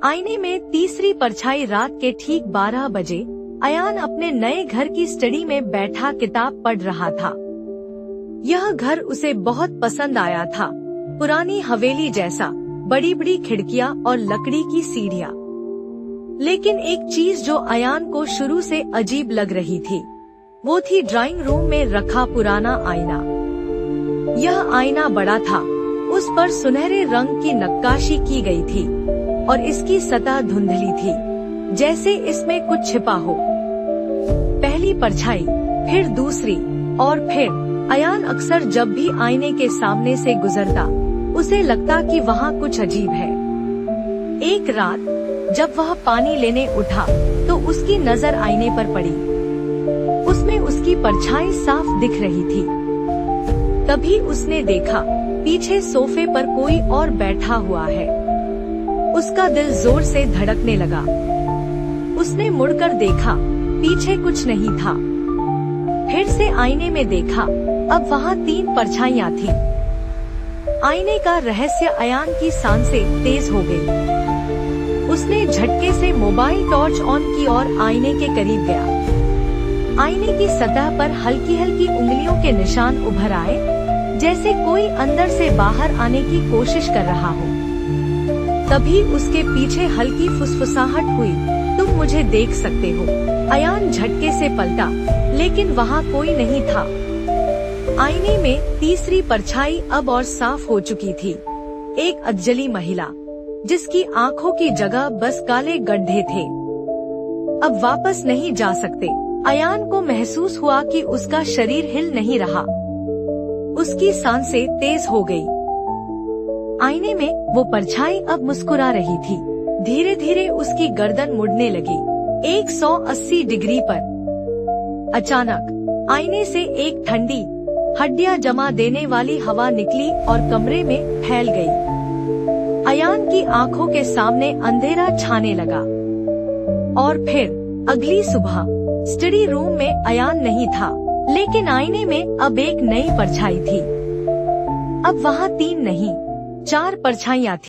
आईने में तीसरी परछाई रात के ठीक 12 बजे अयान अपने नए घर की स्टडी में बैठा किताब पढ़ रहा था। यह घर उसे बहुत पसंद आया था। पुरानी हवेली जैसा, बड़ी बड़ी खिड़कियां और लकड़ी की सीढ़ियां। लेकिन एक चीज जो अयान को शुरू से अजीब लग रही थी, वो थी ड्राइंग रूम में रखा पुराना आईना। यह आईना बड़ा था, उस पर सुनहरे रंग की नक्काशी की गई थी और इसकी सतह धुंधली थी, जैसे इसमें कुछ छिपा हो। पहली परछाई, फिर दूसरी और फिर अयान अक्सर जब भी आईने के सामने से गुजरता, उसे लगता कि वहाँ कुछ अजीब है। एक रात जब वह पानी लेने उठा तो उसकी नजर आईने पर पड़ी। उसमें उसकी परछाई साफ दिख रही थी। तभी उसने देखा, पीछे सोफे पर कोई और बैठा हुआ है। उसका दिल जोर से धड़कने लगा। उसने मुड़कर देखा, पीछे कुछ नहीं था। फिर से आईने में देखा, अब वहाँ 3 परछाइयाँ थीं। आईने का रहस्य अयान की सांसें तेज हो गई। उसने झटके से मोबाइल टॉर्च ऑन की और आईने के करीब गया। आईने की सतह पर हल्की हल्की उंगलियों के निशान उभर आए, जैसे कोई अंदर से बाहर आने की कोशिश कर रहा हो। तभी उसके पीछे हल्की फुसफुसाहट हुई, तुम मुझे देख सकते हो। अयान झटके से पलटा, लेकिन वहाँ कोई नहीं था। आईने में तीसरी परछाई अब और साफ हो चुकी थी। एक अधजली महिला, जिसकी आंखों की जगह बस काले गड्ढे थे। अब वापस नहीं जा सकते। अयान को महसूस हुआ कि उसका शरीर हिल नहीं रहा। उसकी सांसें तेज हो गई। आईने में वो परछाई अब मुस्कुरा रही थी। धीरे धीरे उसकी गर्दन मुड़ने लगी, 180 डिग्री पर। अचानक आईने से एक ठंडी, हड्डियां जमा देने वाली हवा निकली और कमरे में फैल गई। अयान की आंखों के सामने अंधेरा छाने लगा। और फिर अगली सुबह स्टडी रूम में अयान नहीं था, लेकिन आईने में अब एक नई परछाई थी। अब वहाँ 3 नहीं, 4 परछाइयाँ थी।